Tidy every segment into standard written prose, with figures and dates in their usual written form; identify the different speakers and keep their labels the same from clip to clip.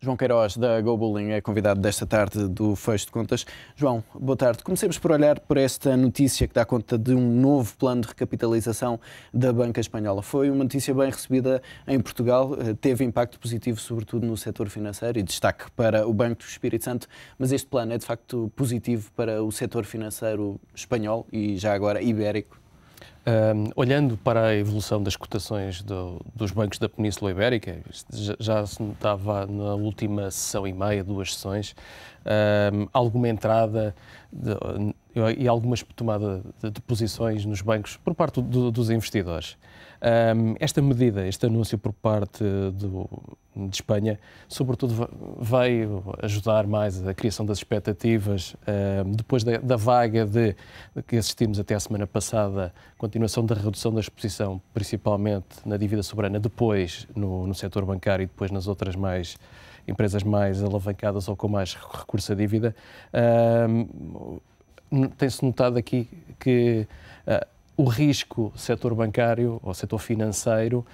Speaker 1: João Queiroz, da GoBullying, é convidado desta tarde do Fecho de Contas. João, boa tarde. Comecemos por olhar por esta notícia que dá conta de um novo plano de recapitalização da banca espanhola. Foi uma notícia bem recebida em Portugal, teve impacto positivo sobretudo no setor financeiro e destaque para o Banco do Espírito Santo, mas este plano é de facto positivo para o setor financeiro espanhol e já agora ibérico?
Speaker 2: Olhando para a evolução das cotações dos bancos da Península Ibérica, já se notava na última sessão e meia, 2 sessões, alguma entrada e alguma tomada de posições nos bancos por parte dos investidores. Esta medida, este anúncio por parte de Espanha, sobretudo vai ajudar mais a criação das expectativas, depois da vaga que assistimos até a semana passada, continuação da redução da exposição, principalmente na dívida soberana, depois no setor bancário e depois nas outras empresas mais alavancadas ou com mais recurso à dívida. Tem-se notado aqui que o risco setor bancário ou setor financeiro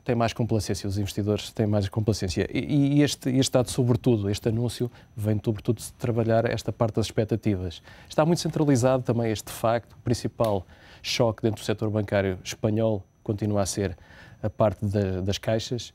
Speaker 2: tem mais complacência, os investidores têm mais complacência. E este dado, sobretudo, este anúncio, vem sobretudo de trabalhar esta parte das expectativas. Está muito centralizado também este facto, o principal choque dentro do setor bancário espanhol continua a ser a parte das caixas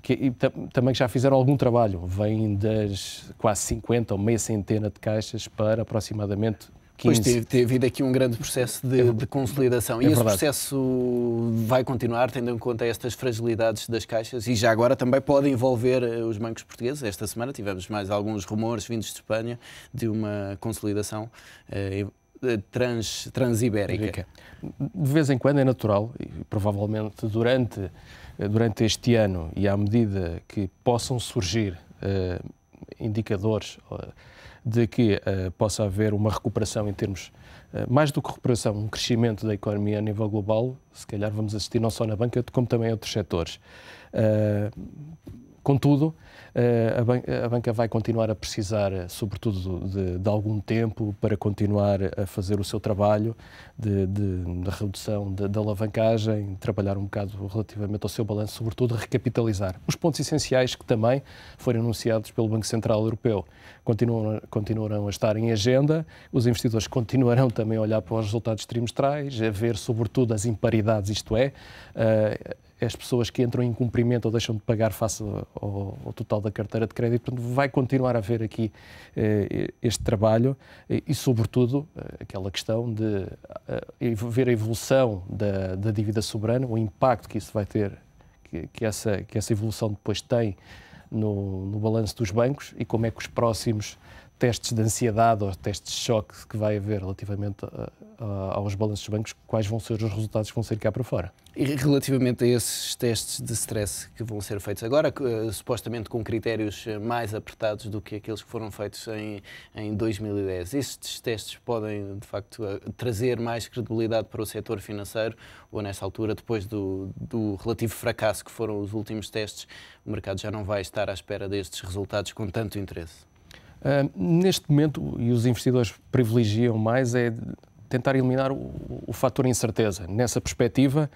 Speaker 2: e também já fizeram algum trabalho, vêm das quase 50 ou meia centena de caixas para aproximadamente 15.
Speaker 1: Pois teve havido aqui um grande processo de consolidação. E esse processo vai continuar, tendo em conta estas fragilidades das caixas, e já agora também pode envolver os bancos portugueses. Esta semana tivemos mais alguns rumores vindos de Espanha de uma consolidação transibérica.
Speaker 2: De vez em quando é natural, e provavelmente durante este ano e à medida que possam surgir indicadores de que possa haver uma recuperação em termos, mais do que recuperação, um crescimento da economia a nível global, se calhar vamos assistir não só na banca, como também a outros setores. Contudo, a banca vai continuar a precisar, sobretudo, de algum tempo para continuar a fazer o seu trabalho de redução da alavancagem, trabalhar um bocado relativamente ao seu balanço, sobretudo recapitalizar. Os pontos essenciais que também foram anunciados pelo Banco Central Europeu continuarão a estar em agenda, os investidores continuarão também a olhar para os resultados trimestrais, a ver sobretudo as imparidades, isto é, as pessoas que entram em cumprimento ou deixam de pagar face ao total da carteira de crédito. Portanto, vai continuar a haver aqui este trabalho e, sobretudo, aquela questão de ver a evolução da dívida soberana, o impacto que isso vai ter, que essa evolução depois tem no balanço dos bancos e como é que os próximos testes de ansiedade ou testes de choque que vai haver relativamente aos balanços dos bancos, quais vão ser os resultados que vão sair cá para fora.
Speaker 1: E relativamente a esses testes de stress que vão ser feitos agora, supostamente com critérios mais apertados do que aqueles que foram feitos em 2010, estes testes podem, de facto, trazer mais credibilidade para o setor financeiro ou, nesta altura, depois do relativo fracasso que foram os últimos testes, o mercado já não vai estar à espera destes resultados com tanto interesse?
Speaker 2: Neste momento, e os investidores privilegiam mais, é tentar eliminar o fator incerteza. Nessa perspectiva,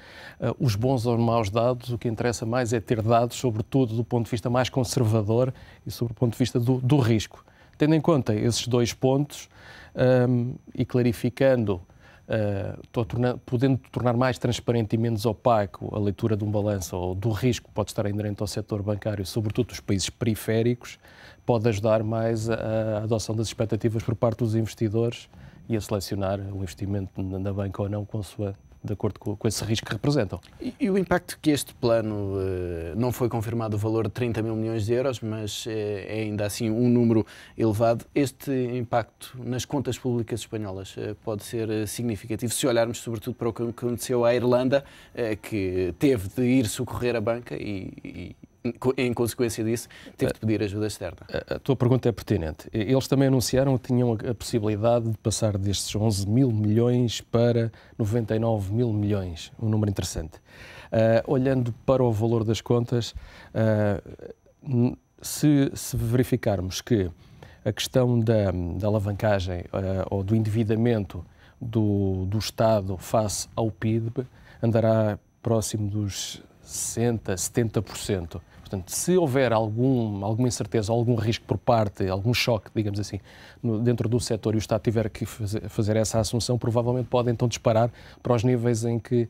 Speaker 2: os bons ou maus dados, o que interessa mais é ter dados, sobretudo do ponto de vista mais conservador e sobre o ponto de vista do risco. Tendo em conta esses 2 pontos e clarificando, podendo tornar mais transparente e menos opaco a leitura de um balanço ou do risco que pode estar inerente ao setor bancário, sobretudo dos países periféricos, pode ajudar mais a adoção das expectativas por parte dos investidores e a selecionar o investimento na banca ou não, de acordo com esse risco que representam.
Speaker 1: E o impacto que este plano, não foi confirmado o valor de 30 mil milhões de euros, mas é ainda assim um número elevado, este impacto nas contas públicas espanholas pode ser significativo, se olharmos sobretudo para o que aconteceu à Irlanda, que teve de ir socorrer a banca e em consequência disso, teve de pedir ajuda externa.
Speaker 2: A tua pergunta é pertinente. Eles também anunciaram que tinham a possibilidade de passar destes 11 mil milhões para 99 mil milhões, um número interessante. Olhando para o valor das contas, se verificarmos que a questão da alavancagem ou do endividamento do Estado face ao PIB andará próximo dos 60%, 70%. Portanto, se houver alguma incerteza, algum risco por parte, algum choque, digamos assim, dentro do setor e o Estado tiver que fazer essa assunção, provavelmente pode então disparar para os níveis em que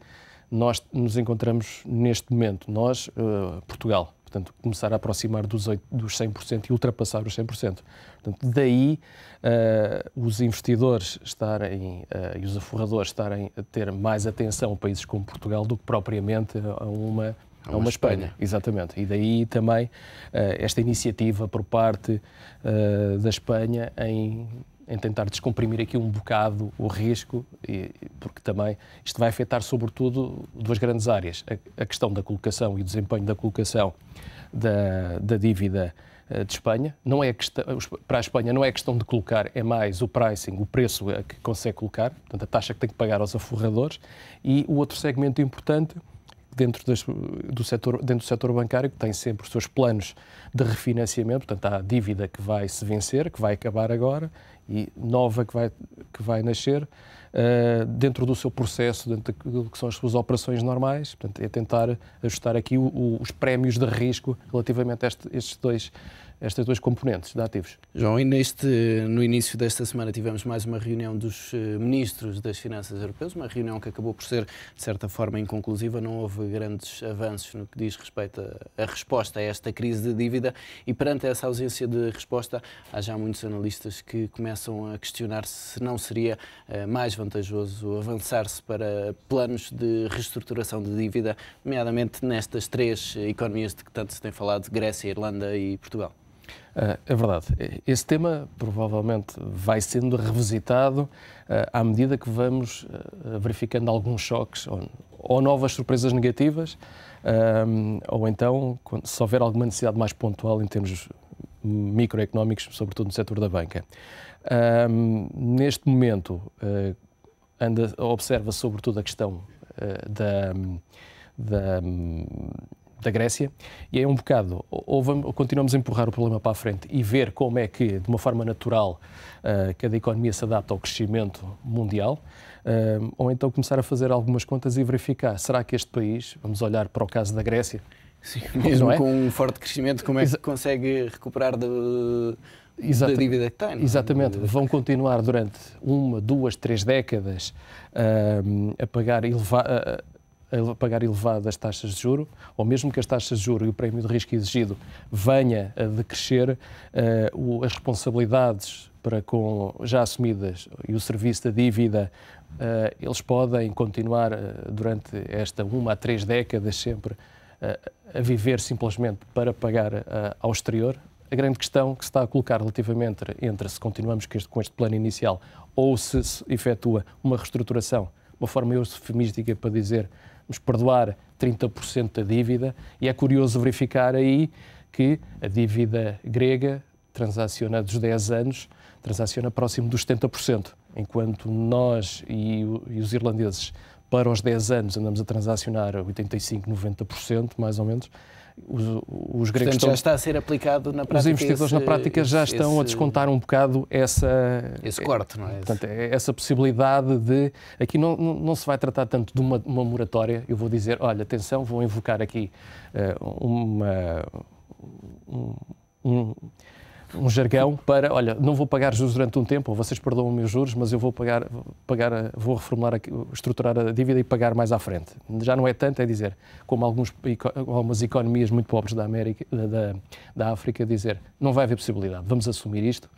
Speaker 2: nós nos encontramos neste momento. Nós, Portugal, portanto, começar a aproximar dos 100% e ultrapassar os 100%. Portanto, daí os investidores e os aforradores estarem a ter mais atenção a países como Portugal do que propriamente a uma Espanha. Exatamente. E daí também esta iniciativa por parte da Espanha em tentar descomprimir aqui um bocado o risco, porque também isto vai afetar sobretudo duas grandes áreas. A questão da colocação e o desempenho da colocação da dívida de Espanha. Não é para a Espanha não é questão de colocar, é mais o pricing, o preço que consegue colocar, portanto a taxa que tem que pagar aos aforradores. E o outro segmento importante dentro do setor bancário, que tem sempre os seus planos de refinanciamento, portanto há a dívida que vai se vencer, que vai acabar agora, e nova que vai nascer, dentro do seu processo, dentro daquilo que são as suas operações normais. Portanto, é tentar ajustar aqui os prémios de risco relativamente a estas duas componentes de ativos.
Speaker 1: João, e no início desta semana tivemos mais uma reunião dos ministros das Finanças europeus, uma reunião que acabou por ser, de certa forma, inconclusiva. Não houve grandes avanços no que diz respeito à resposta a esta crise de dívida, e perante essa ausência de resposta, há já muitos analistas que começam a questionar se não seria mais vantajoso avançar-se para planos de reestruturação de dívida, nomeadamente nestas três economias de que tanto se tem falado, Grécia, Irlanda e Portugal.
Speaker 2: É verdade. Esse tema provavelmente vai sendo revisitado à medida que vamos verificando alguns choques ou novas surpresas negativas, ou então se houver alguma necessidade mais pontual em termos microeconómicos, sobretudo no setor da banca. Neste momento observa sobretudo a questão da Grécia, e é um bocado, ou continuamos a empurrar o problema para a frente e ver como é que, de uma forma natural, cada economia se adapta ao crescimento mundial, ou então começar a fazer algumas contas e verificar, será que este país, vamos olhar para o caso da Grécia,
Speaker 1: sim, mesmo com um forte crescimento, como é que consegue recuperar da dívida que tem? Não?
Speaker 2: Exatamente. Vão continuar durante 1, 2, 3 décadas a pagar elevadas taxas de juro, ou mesmo que as taxas de juro e o prémio de risco exigido venha a decrescer, as responsabilidades já assumidas e o serviço da dívida, eles podem continuar durante esta 1 a 3 décadas sempre a viver simplesmente para pagar ao exterior. A grande questão que se está a colocar relativamente entre se continuamos com este plano inicial ou se efetua uma reestruturação, uma forma eufemística para dizer vamos perdoar 30% da dívida, e é curioso verificar aí que a dívida grega transaciona dos 10 anos, transaciona próximo dos 70%, enquanto nós e os irlandeses para os 10 anos andamos a transacionar 85%, 90%, mais ou menos. Os gregos
Speaker 1: já está a ser aplicado na prática.
Speaker 2: Os investidores na prática já estão a descontar um bocado esse
Speaker 1: corte, não é?
Speaker 2: Portanto, essa possibilidade de... Aqui não se vai tratar tanto de uma moratória. Eu vou dizer, olha, atenção, vou invocar aqui um jargão para, olha, não vou pagar juros durante um tempo, ou vocês perdoam os meus juros, mas eu vou vou reformular, estruturar a dívida e pagar mais à frente. Já não é tanto, é dizer, como algumas economias muito pobres da África, dizer, não vai haver possibilidade, vamos assumir isto.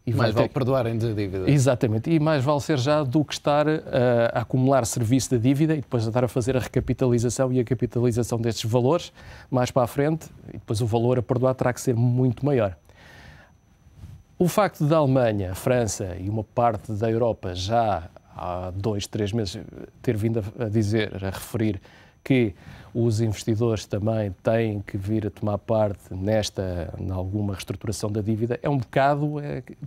Speaker 1: E mais vale perdoarem da dívida.
Speaker 2: Exatamente, e mais vale ser já do que estar a acumular serviço da dívida e depois a estar a fazer a recapitalização e a capitalização destes valores mais para a frente, e depois o valor a perdoar terá que ser muito maior. O facto da Alemanha, a França e uma parte da Europa já há 2, 3 meses ter vindo a referir que os investidores também têm que vir a tomar parte em alguma reestruturação da dívida, é um bocado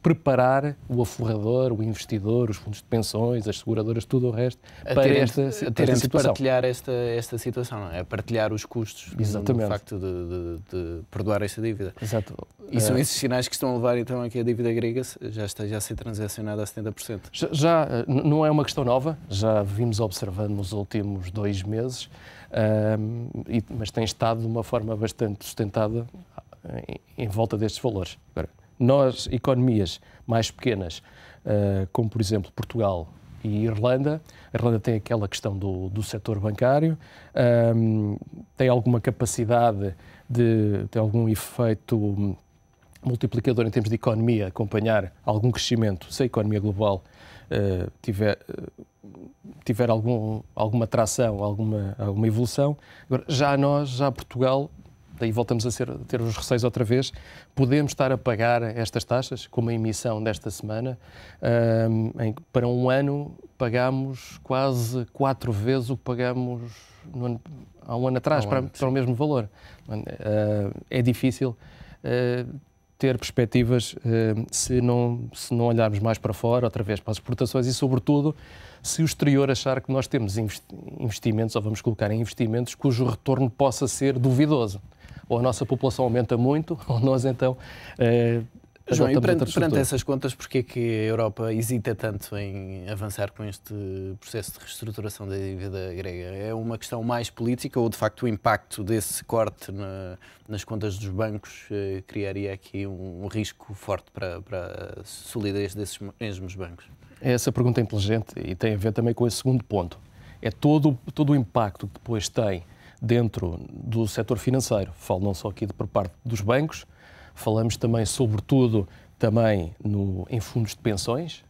Speaker 2: preparar o aforrador, o investidor, os fundos de pensões, as seguradoras, tudo o resto, para esta situação.
Speaker 1: Partilhar esta situação, não é? Partilhar os custos.
Speaker 2: Exatamente.
Speaker 1: Do facto de perdoar esta dívida.
Speaker 2: Exato.
Speaker 1: E são esses sinais que estão a levar então a que a dívida grega já esteja a ser transacionada a 70%.
Speaker 2: Já não é uma questão nova, já vimos observando nos últimos 2 meses. mas tem estado de uma forma bastante sustentada em volta destes valores. Agora, nós, economias mais pequenas, como por exemplo Portugal e Irlanda, a Irlanda tem aquela questão do setor bancário, tem alguma capacidade tem algum efeito multiplicador em termos de economia, acompanhar algum crescimento, se a economia global tiver alguma tração, alguma evolução. Agora, já Portugal, daí voltamos a ter os receios outra vez, podemos estar a pagar estas taxas, como a emissão desta semana, para um ano pagámos quase 4 vezes o que pagámos há um ano atrás, para o mesmo valor. É difícil ter perspectivas se não olharmos mais para fora, outra vez para as exportações e, sobretudo, se o exterior achar que nós temos investimentos, ou vamos colocar em investimentos, cujo retorno possa ser duvidoso. Ou a nossa população aumenta muito, ou nós então
Speaker 1: João, e perante essas contas, porquê é que a Europa hesita tanto em avançar com este processo de reestruturação da dívida grega? É uma questão mais política ou, de facto, o impacto desse corte nas contas dos bancos criaria aqui um risco forte para a solidez desses mesmos bancos?
Speaker 2: Essa pergunta é inteligente e tem a ver também com esse segundo ponto. É todo o impacto que depois tem dentro do setor financeiro. Falo não só aqui por parte dos bancos, falamos também, sobretudo, em fundos de pensões.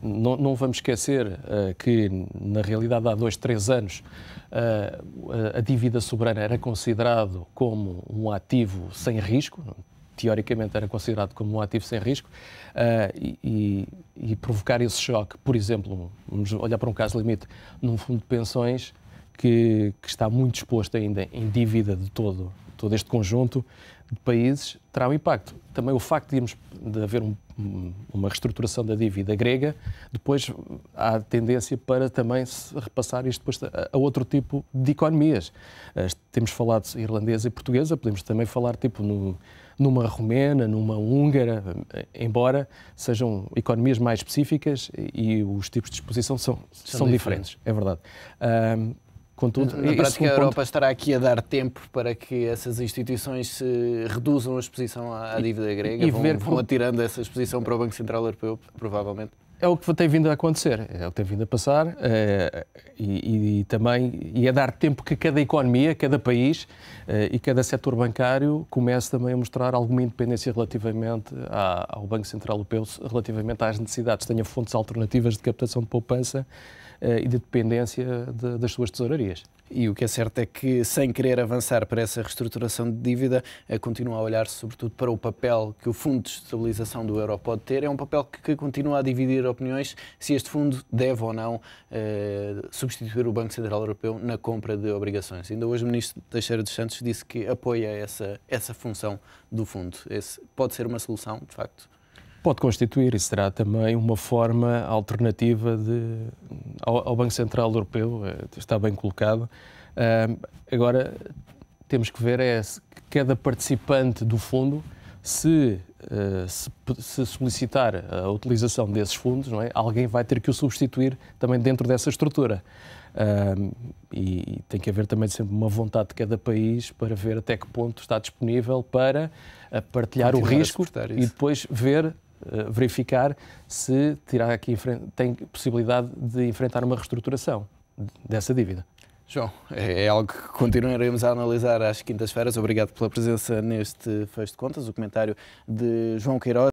Speaker 2: Não vamos esquecer que, na realidade, há 2, 3 anos, a dívida soberana era considerado como um ativo sem risco, teoricamente era considerado como um ativo sem risco, e provocar esse choque, por exemplo, vamos olhar para um caso limite, num fundo de pensões que está muito exposto ainda em dívida de todo este conjunto de países, terá um impacto. Também o facto de haver uma reestruturação da dívida grega, depois há tendência para também se repassar isto depois a outro tipo de economias. Temos falado irlandesa e portuguesa, podemos também falar numa romena, numa húngara, embora sejam economias mais específicas e os tipos de exposição são diferentes, é verdade. Contudo,
Speaker 1: na prática, a Europa estará aqui a dar tempo para que essas instituições se reduzam a exposição à dívida grega e vão atirando essa exposição para o Banco Central Europeu, provavelmente?
Speaker 2: É o que tem vindo a acontecer, é o que tem vindo a passar e é dar tempo que cada economia, cada país e cada setor bancário comece também a mostrar alguma independência relativamente ao Banco Central Europeu, relativamente às necessidades, tenha fontes alternativas de captação de poupança e de dependência das suas tesourarias.
Speaker 1: E o que é certo é que, sem querer avançar para essa reestruturação de dívida, continua a olhar sobretudo para o papel que o Fundo de Estabilização do Euro pode ter. É um papel que continua a dividir opiniões se este fundo deve ou não substituir o Banco Central Europeu na compra de obrigações. Ainda hoje o Ministro Teixeira dos Santos disse que apoia essa função do fundo. Esse pode ser uma solução, de facto?
Speaker 2: Pode constituir e será também uma forma alternativa ao Banco Central Europeu, está bem colocado. Agora, temos que ver cada participante do fundo, se solicitar a utilização desses fundos, não é? Alguém vai ter que o substituir também dentro dessa estrutura. E tem que haver também sempre uma vontade de cada país para ver até que ponto está disponível para partilhar o risco e depois verificar se tem possibilidade de enfrentar uma reestruturação dessa dívida.
Speaker 1: João, é algo que continuaremos a analisar às quintas-feiras. Obrigado pela presença neste Fecho de Contas, o comentário de João Queiroz.